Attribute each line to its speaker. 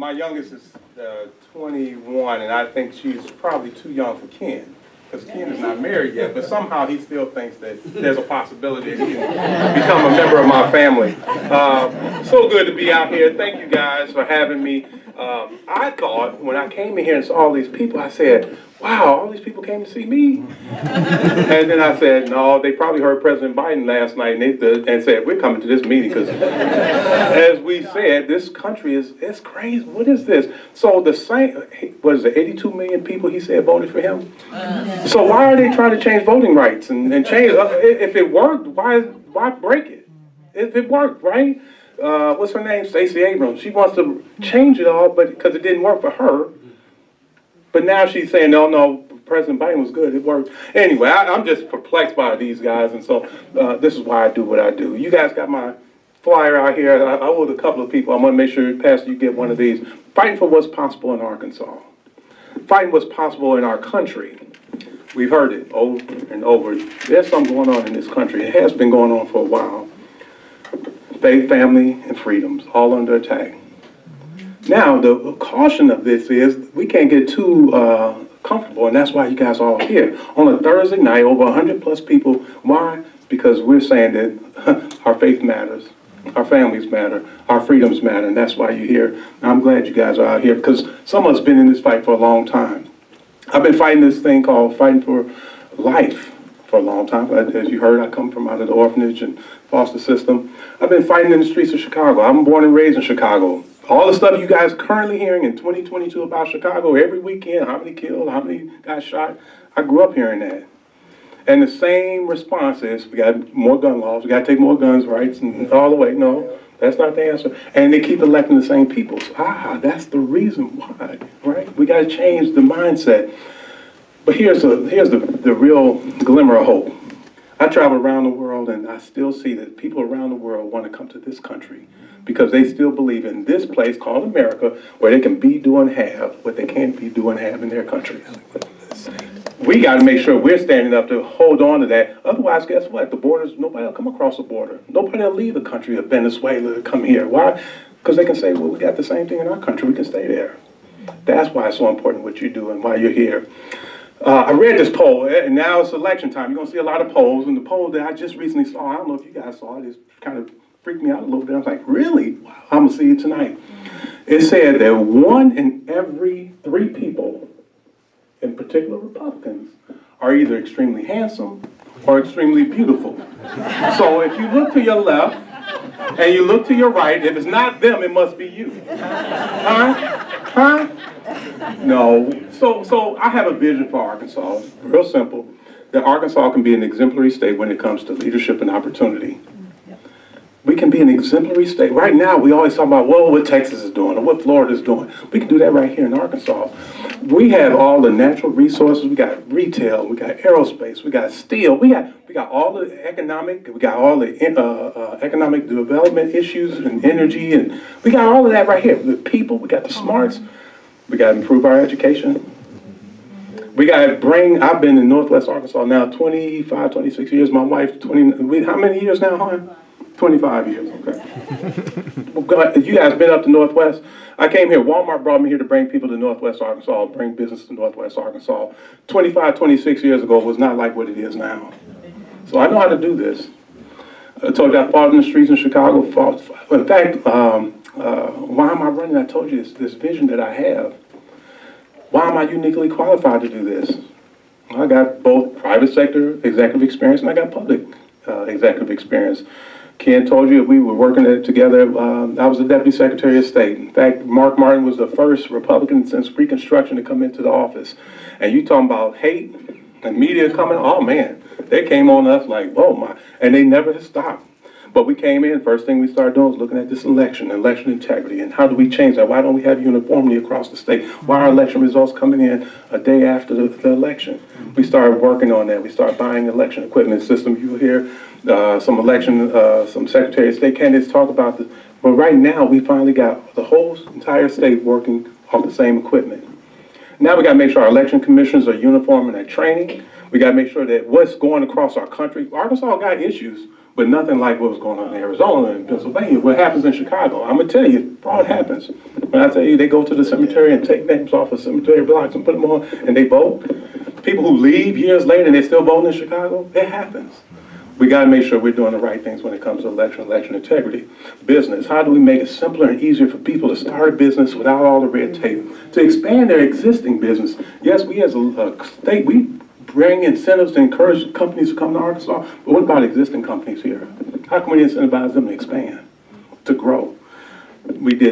Speaker 1: my youngest is 21, and I think she's probably too young for Ken, because Ken is not married yet, but somehow he still thinks that there's a possibility that he can become a member of my family. So good to be out here. Thank you guys for having me. I thought when I came in here and saw all these people, I said, wow, all these people came to see me. And then I said, no, they probably heard President Biden last night and said, we're coming to this meeting because, as we said, this country it's crazy. What is this? So the same, what is it, 82 million people he said voted for him? So why are they trying to change voting rights and change? If it worked, why break it? If it worked, right? What's her name? Stacey Abrams. She wants to change it all, but because it didn't work for her. But now she's saying, no, President Biden was good, it worked. Anyway, I'm just perplexed by these guys, and so this is why I do what I do. You guys got my flyer out here. I owe a couple of people. I want to make sure, Pastor, you get one of these. Fighting for what's possible in Arkansas. Fighting what's possible in our country. We've heard it over and over. There's something going on in this country. It has been going on for a while. Faith, family, and freedoms, all under attack. Now, the caution of this is we can't get too comfortable, and that's why you guys are all here. On a Thursday night, over 100 plus people. Why? Because we're saying that our faith matters, our families matter, our freedoms matter, and that's why you're here. And I'm glad you guys are out here, because some of us been in this fight for a long time. I've been fighting this thing called fighting for life for a long time. As you heard, I come from out of the orphanage and foster system. I've been fighting in the streets of Chicago. I'm born and raised in Chicago. All the stuff you guys currently hearing in 2022 about Chicago every weekend, how many killed, how many got shot, I grew up hearing that. And the same response is, we got more gun laws, we got to take more guns rights, and all the way. No, that's not the answer. And they keep electing the same people. So, that's the reason why, right? We got to change the mindset. But here's the real glimmer of hope. I travel around the world, and I still see that people around the world want to come to this country because they still believe in this place called America, where they can be, do, and have what they can't be, do, and have in their country. We got to make sure we're standing up to hold on to that. Otherwise, guess what? The borders, nobody will come across the border. Nobody will leave the country of Venezuela to come here. Why? Because they can say, well, we got the same thing in our country. We can stay there. That's why it's so important what you do and why you're here. I read this poll, and now it's election time. You're going to see a lot of polls, and the poll that I just recently saw, I don't know if you guys saw it, it kind of freaked me out a little bit. I was like, really? Wow, I'm going to see it tonight. It said that 1 in every 3 people, in particular Republicans, are either extremely handsome or extremely beautiful. So if you look to your left and you look to your right, if it's not them, it must be you. Huh? No. So I have a vision for Arkansas, real simple, that Arkansas can be an exemplary state when it comes to leadership and opportunity. We can be an exemplary state. Right now, we always talk about, well, what Texas is doing or what Florida is doing. We can do that right here in Arkansas. We have all the natural resources. We got retail. We got aerospace. We got steel. We got all the economic. We got all the economic development issues and energy, and we got all of that right here. The people. We got the smarts. We got to improve our education. We got to bring. I've been in Northwest Arkansas now 25, 26 years. My wife 20. How many years now, hon? 25 years, okay. You guys been up to Northwest? I came here, Walmart brought me here to bring people to Northwest Arkansas, bring business to Northwest Arkansas. 25, 26 years ago was not like what it is now. So I know how to do this. I told you I fought in the streets in Chicago. In fact, why am I running? I told you this vision that I have. Why am I uniquely qualified to do this? I got both private sector executive experience and I got public executive experience. Ken told you we were working together. I was the Deputy Secretary of State. In fact, Mark Martin was the first Republican since Reconstruction to come into the office. And you talking about hate and media coming, oh man, they came on us like, oh my, and they never stopped. But we came in, first thing we started doing was looking at this election integrity, and how do we change that? Why don't we have uniformity across the state? Why are election results coming in a day after the election? We started working on that. We started buying election equipment system. You will hear some Secretary of State candidates talk about this. But right now, we finally got the whole entire state working off the same equipment. Now we got to make sure our election commissioners are uniform in their training. We got to make sure that what's going across our country, Arkansas got issues but nothing like what was going on in Arizona and Pennsylvania. What happens in Chicago, I'm gonna tell you, fraud happens. When I tell you they go to the cemetery and take names off of cemetery blocks and put them on, and they vote, people who leave years later and they're still voting in Chicago, it happens. We gotta make sure we're doing the right things when it comes to election integrity. Business, how do we make it simpler and easier for people to start a business without all the red tape? To expand their existing business. Yes, we as a state, we bring incentives to encourage companies to come to Arkansas, but what about existing companies here? How can we incentivize them to expand, to grow? We did